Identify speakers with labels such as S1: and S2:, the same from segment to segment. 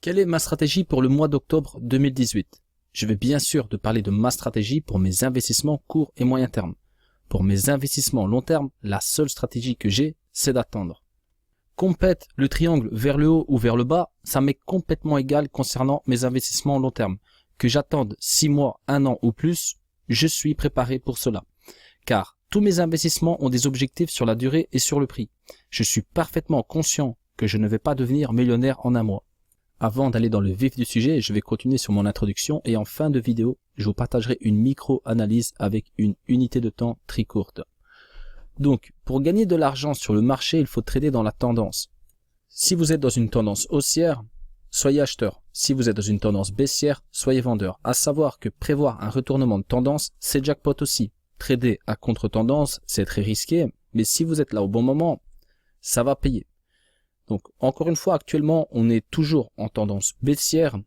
S1: Quelle est ma stratégie pour le mois d'octobre 2018? Je vais bien sûr te parler de ma stratégie pour mes investissements court et moyen terme. Pour mes investissements long terme, la seule stratégie que j'ai, c'est d'attendre. Qu'on pète le triangle vers le haut ou vers le bas, ça m'est complètement égal concernant mes investissements long terme. Que j'attende 6 mois, 1 an ou plus, je suis préparé pour cela. Car tous mes investissements ont des objectifs sur la durée et sur le prix. Je suis parfaitement conscient que je ne vais pas devenir millionnaire en un mois. Avant d'aller dans le vif du sujet, je vais continuer sur mon introduction et en fin de vidéo, je vous partagerai une micro-analyse avec une unité de temps très courte. Donc, pour gagner de l'argent sur le marché, il faut trader dans la tendance. Si vous êtes dans une tendance haussière, soyez acheteur. Si vous êtes dans une tendance baissière, soyez vendeur. À savoir que prévoir un retournement de tendance, c'est jackpot aussi. Trader à contre-tendance, c'est très risqué, mais si vous êtes là au bon moment, ça va payer. Donc, encore une fois, actuellement, on est toujours en tendance baissière.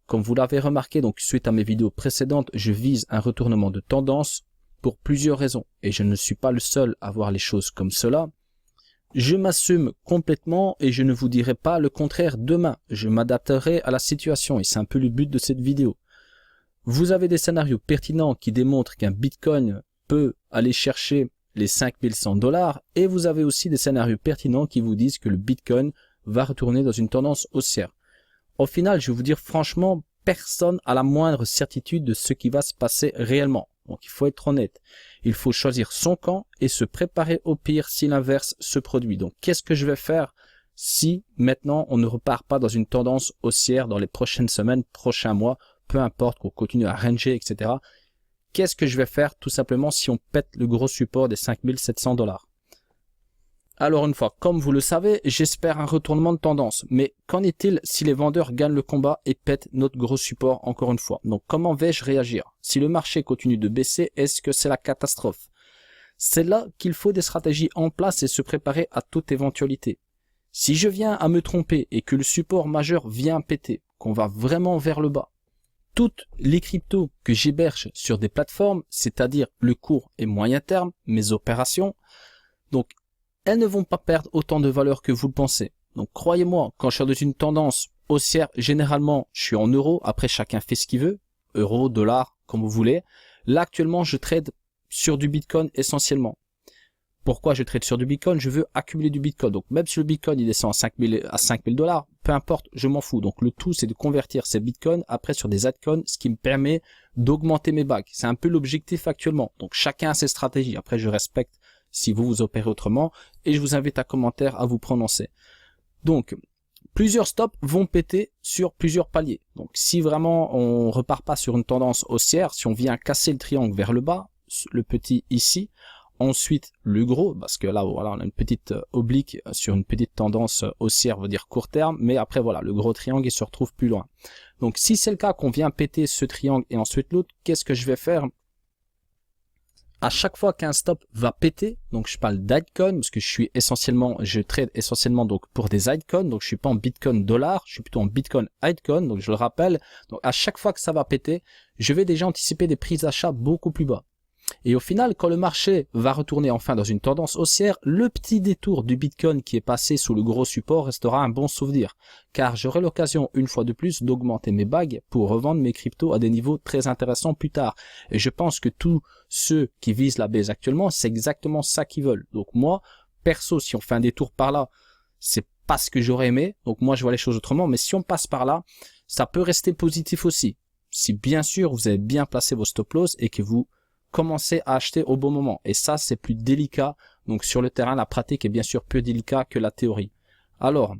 S1: Comme vous l'avez remarqué, donc suite à mes vidéos précédentes, je vise un retournement de tendance pour plusieurs raisons. Et je ne suis pas le seul à voir les choses comme cela. Je m'assume complètement et je ne vous dirai pas le contraire demain. Je m'adapterai à la situation et c'est un peu le but de cette vidéo. Vous avez des scénarios pertinents qui démontrent qu'un Bitcoin peut aller chercher les 5100 $ et vous avez aussi des scénarios pertinents qui vous disent que le Bitcoin va retourner dans une tendance haussière. Au final, je vais vous dire franchement, personne n'a la moindre certitude de ce qui va se passer réellement. Donc il faut être honnête. Il faut choisir son camp et se préparer au pire si l'inverse se produit. Donc qu'est-ce que je vais faire si maintenant on ne repart pas dans une tendance haussière dans les prochaines semaines, prochains mois, peu importe qu'on continue à ranger, etc. Qu'est-ce que je vais faire tout simplement si on pète le gros support des 5700 $? Alors une fois, comme vous le savez, j'espère un retournement de tendance. Mais qu'en est-il si les vendeurs gagnent le combat et pètent notre gros support encore une fois? Donc comment vais-je réagir? Si le marché continue de baisser, est-ce que c'est la catastrophe? C'est là qu'il faut des stratégies en place et se préparer à toute éventualité. Si je viens à me tromper et que le support majeur vient péter, qu'on va vraiment vers le bas, toutes les cryptos que j'héberge sur des plateformes, c'est-à-dire le court et moyen terme, mes opérations, donc elles ne vont pas perdre autant de valeur que vous le pensez. Donc croyez-moi, quand je suis dans une tendance haussière, généralement je suis en euros, après chacun fait ce qu'il veut, euros, dollars, comme vous voulez. Là actuellement je trade sur du Bitcoin essentiellement. Pourquoi je trade sur du Bitcoin? Je veux accumuler du Bitcoin. Donc même si le Bitcoin il descend à 5000 $, peu importe, je m'en fous. Donc le tout c'est de convertir ces Bitcoins après sur des altcoins, ce qui me permet d'augmenter mes bagues. C'est un peu l'objectif actuellement. Donc chacun a ses stratégies. Après je respecte si vous vous opérez autrement et je vous invite à commenter à vous prononcer. Donc plusieurs stops vont péter sur plusieurs paliers. Donc si vraiment on repart pas sur une tendance haussière, si on vient casser le triangle vers le bas, le petit ici, ensuite le gros, parce que là voilà on a une petite oblique sur une petite tendance haussière, on va dire court terme, mais après voilà le gros triangle il se retrouve plus loin. Donc si c'est le cas qu'on vient péter ce triangle et ensuite l'autre, qu'est-ce que je vais faire? À chaque fois qu'un stop va péter, donc je parle d'altcoin parce que je trade essentiellement donc pour des altcoins, donc je suis pas en Bitcoin dollar, je suis plutôt en Bitcoin altcoin, donc je le rappelle. Donc à chaque fois que ça va péter, je vais déjà anticiper des prises d'achat beaucoup plus bas. Et au final, quand le marché va retourner enfin dans une tendance haussière, le petit détour du Bitcoin qui est passé sous le gros support restera un bon souvenir, car j'aurai l'occasion une fois de plus d'augmenter mes bagues pour revendre mes cryptos à des niveaux très intéressants plus tard. Et je pense que tous ceux qui visent la baisse actuellement, c'est exactement ça qu'ils veulent. Donc moi, perso, si on fait un détour par là, c'est pas ce que j'aurais aimé. Donc moi, je vois les choses autrement. Mais si on passe par là, ça peut rester positif aussi. Si bien sûr, vous avez bien placé vos stop loss et que vous commencez à acheter au bon moment. Et ça, c'est plus délicat. Donc sur le terrain, la pratique est bien sûr plus délicate que la théorie. Alors,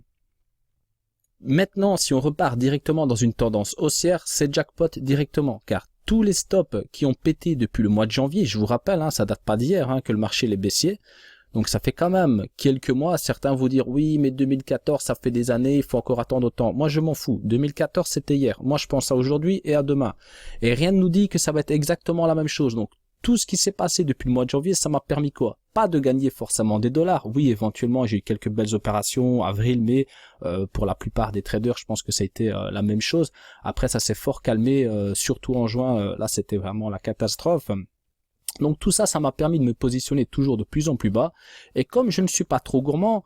S1: maintenant, si on repart directement dans une tendance haussière, c'est jackpot directement. Car tous les stops qui ont pété depuis le mois de janvier, je vous rappelle, ça date pas d'hier que le marché est baissier. Donc ça fait quand même quelques mois. Certains vont dire oui, mais 2014, ça fait des années, il faut encore attendre autant. Moi, je m'en fous. 2014, c'était hier. Moi, je pense à aujourd'hui et à demain. Et rien ne nous dit que ça va être exactement la même chose. Donc tout ce qui s'est passé depuis le mois de janvier, ça m'a permis quoi? Pas de gagner forcément des dollars. Oui, éventuellement, j'ai eu quelques belles opérations, avril, mai. Pour la plupart des traders, je pense que ça a été la même chose. Après, ça s'est fort calmé, surtout en juin. Là, c'était vraiment la catastrophe. Donc tout ça, ça m'a permis de me positionner toujours de plus en plus bas. Et comme je ne suis pas trop gourmand,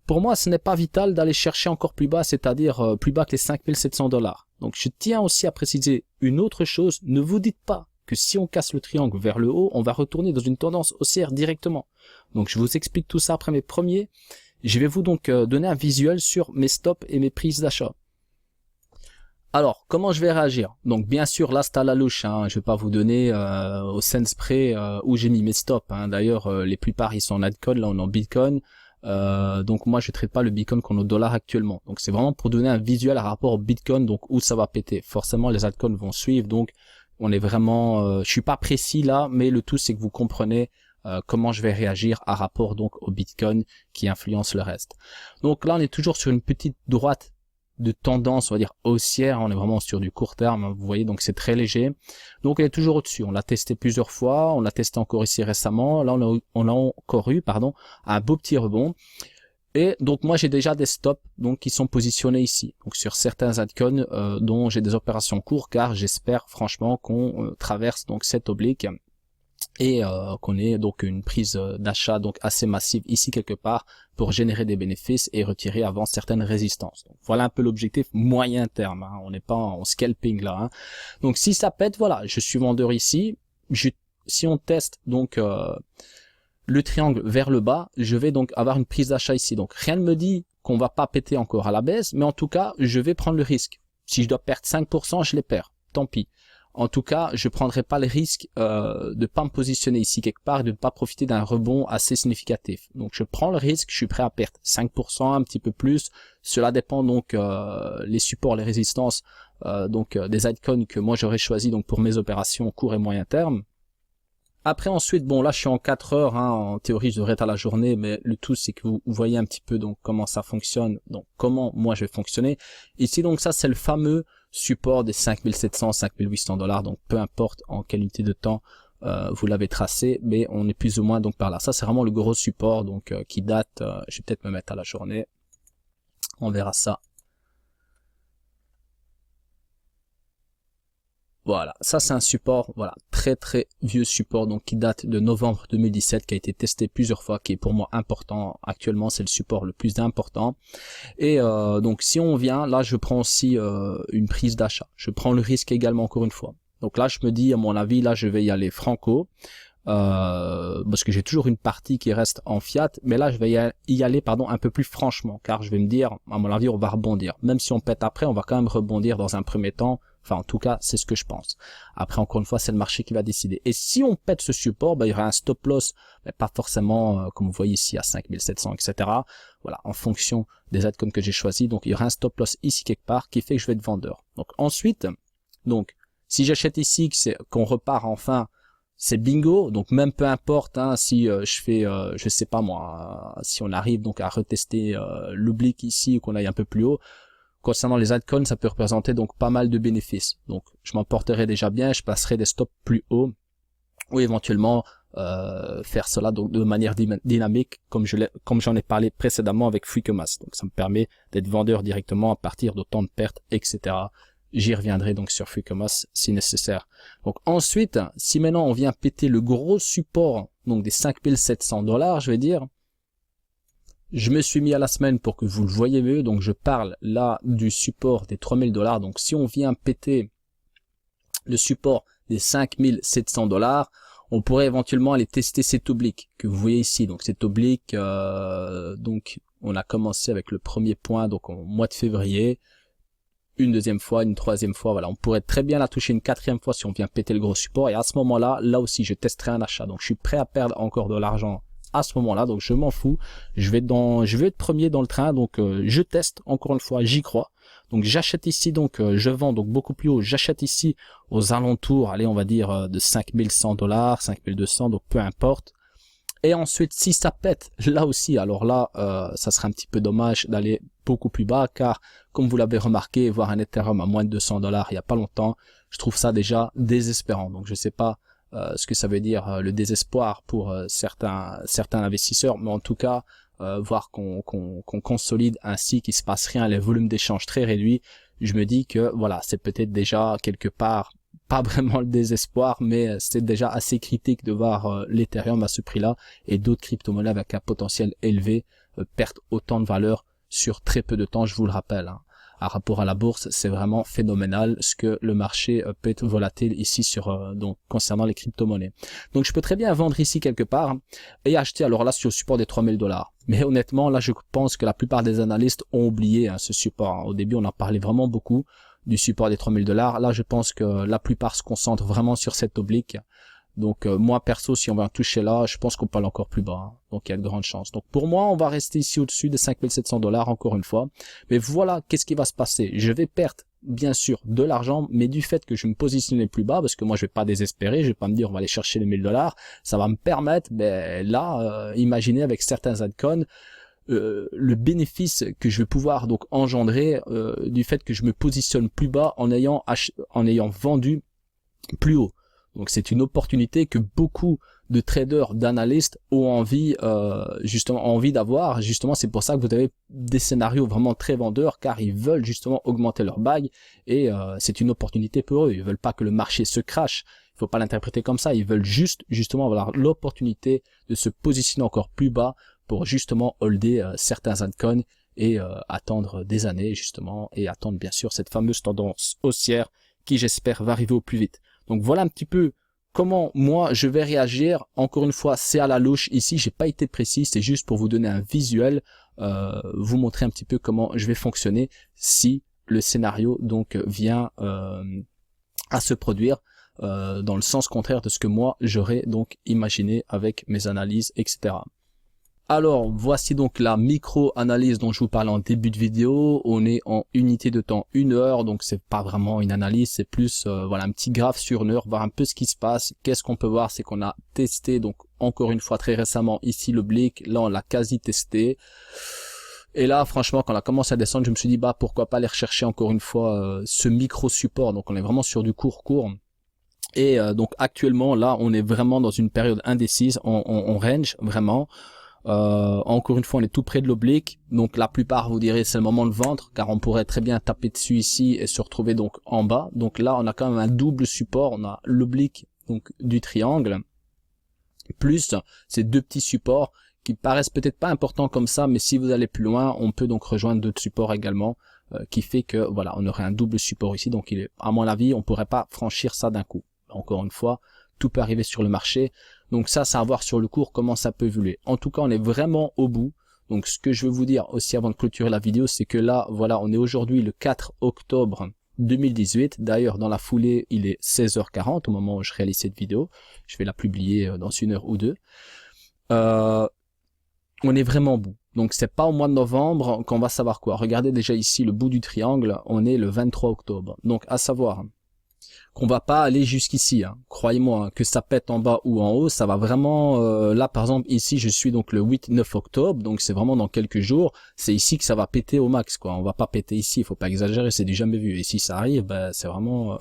S1: pour moi, ce n'est pas vital d'aller chercher encore plus bas, c'est-à-dire plus bas que les 5700 $. Donc, je tiens aussi à préciser une autre chose. Ne vous dites pas que si on casse le triangle vers le haut, on va retourner dans une tendance haussière directement. Donc, je vous explique tout ça après mes premiers. Je vais vous donc donner un visuel sur mes stops et mes prises d'achat. Alors, comment je vais réagir? Donc, bien sûr, là, c'est à la louche. Hein. Je vais pas vous donner au cents près où j'ai mis mes stops. Hein. D'ailleurs, les plupart, ils sont en altcoin. Là, on est en Bitcoin. Donc, moi, je traite pas le Bitcoin qu'on est au dollar actuellement. Donc, c'est vraiment pour donner un visuel à rapport au Bitcoin, donc où ça va péter. Forcément, les altcoins vont suivre. Donc, on est vraiment... je suis pas précis là, mais le tout, c'est que vous comprenez comment je vais réagir à rapport donc au Bitcoin qui influence le reste. Donc, là, on est toujours sur une petite droite de tendance, on va dire haussière, on est vraiment sur du court terme, vous voyez, donc c'est très léger. Donc elle est toujours au-dessus, on l'a testé plusieurs fois, on l'a testé encore ici récemment, là on a encore eu un beau petit rebond. Et donc moi j'ai déjà des stops donc qui sont positionnés ici, donc sur certains altcoins dont j'ai des opérations courtes, car j'espère franchement qu'on traverse donc cette oblique et qu'on ait donc une prise d'achat donc assez massive ici quelque part pour générer des bénéfices et retirer avant certaines résistances. Donc, voilà un peu l'objectif moyen terme, hein. On n'est pas en scalping là. Hein. Donc si ça pète, voilà, je suis vendeur ici. Si on teste donc le triangle vers le bas, je vais donc avoir une prise d'achat ici. Donc rien ne me dit qu'on va pas péter encore à la baisse, mais en tout cas, je vais prendre le risque. Si je dois perdre 5%, je les perds. Tant pis. En tout cas, je prendrai pas le risque de pas me positionner ici quelque part et de ne pas profiter d'un rebond assez significatif. Donc je prends le risque, je suis prêt à perdre 5%, un petit peu plus. Cela dépend donc les supports, les résistances des altcoins que moi j'aurais choisi donc pour mes opérations court et moyen terme. Après ensuite, bon là je suis en 4 heures, hein, en théorie je devrais être à la journée, mais le tout c'est que vous voyez un petit peu donc comment ça fonctionne, donc comment moi je vais fonctionner. Ici donc ça c'est le fameux support des 5700, 5800 $, donc peu importe en quelle unité de temps vous l'avez tracé, mais on est plus ou moins donc par là. Ça c'est vraiment le gros support donc qui date, je vais peut-être me mettre à la journée, on verra ça. Voilà, ça c'est un support, voilà, très très vieux support donc qui date de novembre 2017, qui a été testé plusieurs fois, qui est pour moi important. Actuellement c'est le support le plus important. Et donc si on vient, là je prends aussi une prise d'achat. Je prends le risque également encore une fois. Donc là je me dis, à mon avis, là je vais y aller franco. Parce que j'ai toujours une partie qui reste en fiat, mais là je vais y aller un peu plus franchement, car je vais me dire, à mon avis on va rebondir. Même si on pète après, on va quand même rebondir dans un premier temps. Enfin, en tout cas, c'est ce que je pense. Après, encore une fois, c'est le marché qui va décider. Et si on pète ce support, il y aura un stop loss, mais pas forcément, comme vous voyez ici, à 5700, etc. Voilà, en fonction des altcoins que j'ai choisis. Donc, il y aura un stop loss ici quelque part qui fait que je vais être vendeur. Donc, ensuite, si j'achète ici, qu'on repart enfin, c'est bingo. Donc, même peu importe, hein, si je fais, je sais pas moi, si on arrive donc à retester l'oblique ici ou qu'on aille un peu plus haut. Concernant les altcoins, ça peut représenter donc pas mal de bénéfices. Donc, je m'en porterai déjà bien, je passerai des stops plus hauts ou éventuellement faire cela donc de manière dynamique, comme j'en ai parlé précédemment avec Freakomas. Donc, ça me permet d'être vendeur directement à partir d'autant de pertes, etc. J'y reviendrai donc sur Freakomas si nécessaire. Donc ensuite, si maintenant on vient péter le gros support donc des 5700 $, je vais dire. Je me suis mis à la semaine pour que vous le voyez mieux, donc je parle là du support des 3000 $. Donc si on vient péter le support des 5700 $, on pourrait éventuellement aller tester cet oblique que vous voyez ici. Donc cet oblique, donc on a commencé avec le premier point donc au mois de février, une deuxième fois, une troisième fois, voilà, on pourrait très bien la toucher une quatrième fois si on vient péter le gros support. Et à ce moment-là, là aussi je testerai un achat. Donc je suis prêt à perdre encore de l'argent à ce moment-là, donc je m'en fous, je vais être premier dans le train, donc je teste, encore une fois, j'y crois. Donc j'achète ici, donc je vends donc beaucoup plus haut, j'achète ici aux alentours, allez on va dire de 5100 $, 5200, donc peu importe. Et ensuite si ça pète, là aussi, alors là ça serait un petit peu dommage d'aller beaucoup plus bas, car comme vous l'avez remarqué, voir un Ethereum à moins de 200 $ il y a pas longtemps, je trouve ça déjà désespérant. Donc je sais pas ce que ça veut dire le désespoir pour certains investisseurs, mais en tout cas voir qu'on consolide ainsi, qu'il se passe rien, les volumes d'échange très réduits, je me dis que voilà, c'est peut-être déjà quelque part pas vraiment le désespoir, mais c'est déjà assez critique de voir l'Ethereum à ce prix-là et d'autres crypto-monnaies avec un potentiel élevé perdre autant de valeur sur très peu de temps, je vous le rappelle. Hein. À rapport à la bourse, c'est vraiment phénoménal ce que le marché peut être volatile ici sur donc concernant les crypto-monnaies. Donc je peux très bien vendre ici quelque part hein, et acheter alors là sur le support des 3000 $. Mais honnêtement, là je pense que la plupart des analystes ont oublié hein, ce support. Hein. Au début, on en parlait vraiment beaucoup du support des 3000 $. Là, je pense que la plupart se concentrent vraiment sur cette oblique. Donc moi perso, si on va en toucher là, je pense qu'on peut aller encore plus bas. Hein. Donc il y a de grandes chances. Donc pour moi, on va rester ici au-dessus des 5700 $ encore une fois. Mais voilà, qu'est-ce qui va se passer? Je vais perdre bien sûr de l'argent, mais du fait que je me positionnais plus bas, parce que moi je vais pas désespérer, je vais pas me dire on va aller chercher les 1000 $, ça va me permettre, ben là, imaginez avec certains altcoins, le bénéfice que je vais pouvoir donc engendrer du fait que je me positionne plus bas en ayant vendu plus haut. Donc c'est une opportunité que beaucoup de traders, d'analystes ont envie d'avoir. Justement, c'est pour ça que vous avez des scénarios vraiment très vendeurs, car ils veulent justement augmenter leur bague et c'est une opportunité pour eux. Ils veulent pas que le marché se crache. Il faut pas l'interpréter comme ça. Ils veulent justement avoir l'opportunité de se positionner encore plus bas pour justement holder certains altcoins et attendre des années justement et attendre bien sûr cette fameuse tendance haussière qui j'espère va arriver au plus vite. Donc voilà un petit peu comment moi je vais réagir. Encore une fois, c'est à la louche ici, j'ai pas été précis, c'est juste pour vous donner un visuel, vous montrer un petit peu comment je vais fonctionner si le scénario donc vient à se produire dans le sens contraire de ce que moi j'aurais donc imaginé avec mes analyses, etc. Alors, voici donc la micro-analyse dont je vous parlais en début de vidéo. On est en unité de temps 1 heure, donc c'est pas vraiment une analyse, c'est plus voilà un petit graphe sur une heure, voir un peu ce qui se passe. Qu'est-ce qu'on peut voir, c'est qu'on a testé donc encore une fois très récemment ici l'oblique, là on l'a quasi testé. Et là franchement quand on a commencé à descendre, je me suis dit bah pourquoi pas aller rechercher encore une fois ce micro-support. Donc on est vraiment sur du court. Et donc actuellement là on est vraiment dans une période indécise, on range vraiment. Encore une fois on est tout près de l'oblique, donc la plupart vous direz c'est le moment de vendre car on pourrait très bien taper dessus ici et se retrouver donc en bas. Donc là on a quand même un double support, on a l'oblique donc du triangle plus ces deux petits supports qui paraissent peut-être pas importants comme ça, mais si vous allez plus loin on peut donc rejoindre d'autres supports également qui fait que voilà on aurait un double support ici. Donc il est, à mon avis on pourrait pas franchir ça d'un coup. Encore une fois tout peut arriver sur le marché. Donc ça, c'est à voir sur le cours comment ça peut évoluer. En tout cas, on est vraiment au bout. Donc ce que je veux vous dire aussi avant de clôturer la vidéo, c'est que là, voilà, on est aujourd'hui le 4 octobre 2018. D'ailleurs, dans la foulée, il est 16h40 au moment où je réalise cette vidéo. Je vais la publier dans une heure ou deux. On est vraiment au bout. Donc c'est pas au mois de novembre qu'on va savoir quoi. Regardez déjà ici le bout du triangle, on est le 23 octobre. Donc à savoir qu'on va pas aller jusqu'ici, hein. Croyez-moi, hein, que ça pète en bas ou en haut, ça va vraiment, là par exemple ici je suis donc le 8-9 octobre, donc c'est vraiment dans quelques jours, c'est ici que ça va péter au max quoi, on va pas péter ici, il faut pas exagérer, c'est du jamais vu, et si ça arrive, ben c'est vraiment,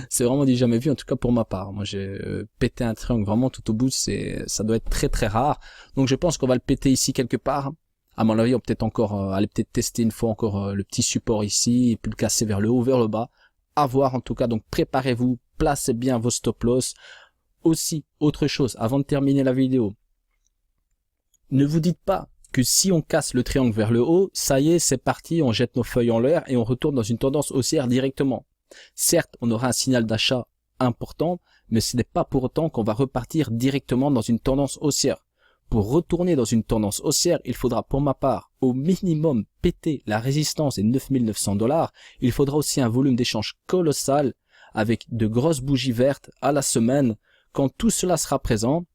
S1: c'est vraiment du jamais vu en tout cas pour ma part. Moi j'ai pété un triangle vraiment tout au bout, ça doit être très très rare, donc je pense qu'on va le péter ici quelque part. À mon avis on peut-être encore aller peut-être tester une fois encore le petit support ici, et puis le casser vers le haut, vers le bas. À voir en tout cas, donc préparez-vous, placez bien vos stop loss. Aussi, autre chose, avant de terminer la vidéo, ne vous dites pas que si on casse le triangle vers le haut, ça y est, c'est parti, on jette nos feuilles en l'air et on retourne dans une tendance haussière directement. Certes, on aura un signal d'achat important, mais ce n'est pas pour autant qu'on va repartir directement dans une tendance haussière. Pour retourner dans une tendance haussière, il faudra pour ma part au minimum péter la résistance des 9900 $. Il faudra aussi un volume d'échange colossal avec de grosses bougies vertes à la semaine. Quand tout cela sera présent,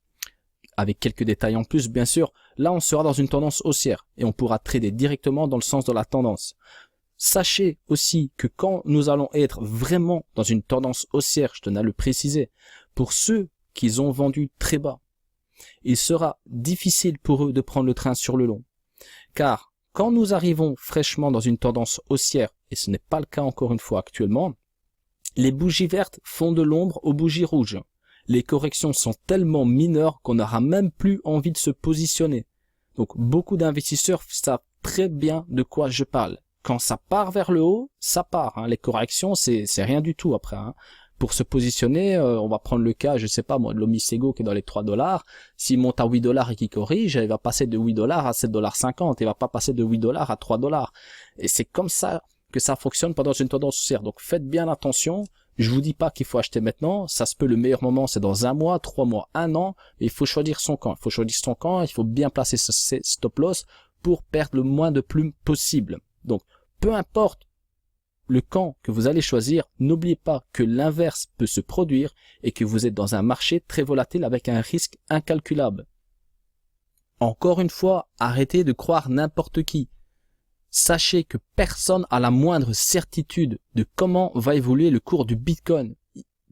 S1: avec quelques détails en plus bien sûr, là on sera dans une tendance haussière et on pourra trader directement dans le sens de la tendance. Sachez aussi que quand nous allons être vraiment dans une tendance haussière, je tenais à le préciser, pour ceux qui ont vendu très bas, il sera difficile pour eux de prendre le train sur le long. Car quand nous arrivons fraîchement dans une tendance haussière, et ce n'est pas le cas encore une fois actuellement, les bougies vertes font de l'ombre aux bougies rouges. Les corrections sont tellement mineures qu'on n'aura même plus envie de se positionner. Donc beaucoup d'investisseurs savent très bien de quoi je parle. Quand ça part vers le haut, ça part. Hein. Les corrections, c'est rien du tout après. Hein. pour se positionner, on va prendre le cas, je sais pas moi, de l'Omisego qui est dans les 3 $. S'il monte à 8 $ et qu'il corrige, il va passer de 8 $ à 7,50 $. Il va pas passer de 8 $ à 3 $. Et c'est comme ça que ça fonctionne pendant une tendance haussière. Donc faites bien attention. Je vous dis pas qu'il faut acheter maintenant. Ça se peut, le meilleur moment, c'est dans 1 mois, 3 mois, 1 an. Mais il faut choisir son camp. Il faut choisir son camp. Il faut bien placer ses stop loss pour perdre le moins de plumes possible. Donc, peu importe le camp que vous allez choisir, n'oubliez pas que l'inverse peut se produire et que vous êtes dans un marché très volatile avec un risque incalculable. Encore une fois, arrêtez de croire n'importe qui. Sachez que personne n'a la moindre certitude de comment va évoluer le cours du Bitcoin.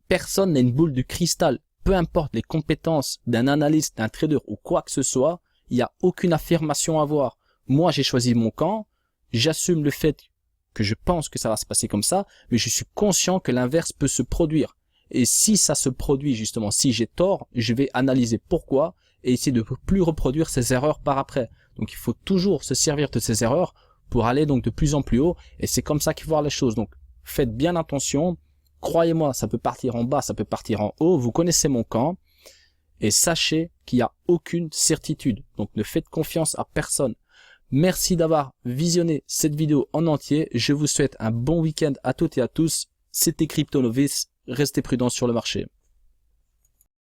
S1: Personne n'a une boule de cristal. Peu importe les compétences d'un analyste, d'un trader ou quoi que ce soit, il n'y a aucune affirmation à avoir. Moi, j'ai choisi mon camp. J'assume le fait que je pense que ça va se passer comme ça, mais je suis conscient que l'inverse peut se produire. Et si ça se produit justement, si j'ai tort, je vais analyser pourquoi et essayer de ne plus reproduire ces erreurs par après. Donc il faut toujours se servir de ces erreurs pour aller donc de plus en plus haut, et c'est comme ça qu'il faut voir les choses. Donc faites bien attention, croyez-moi, ça peut partir en bas, ça peut partir en haut, vous connaissez mon camp, et sachez qu'il n'y a aucune certitude. Donc ne faites confiance à personne. Merci d'avoir visionné cette vidéo en entier. Je vous souhaite un bon week-end à toutes et à tous. C'était Crypto Novice. Restez prudents sur le marché.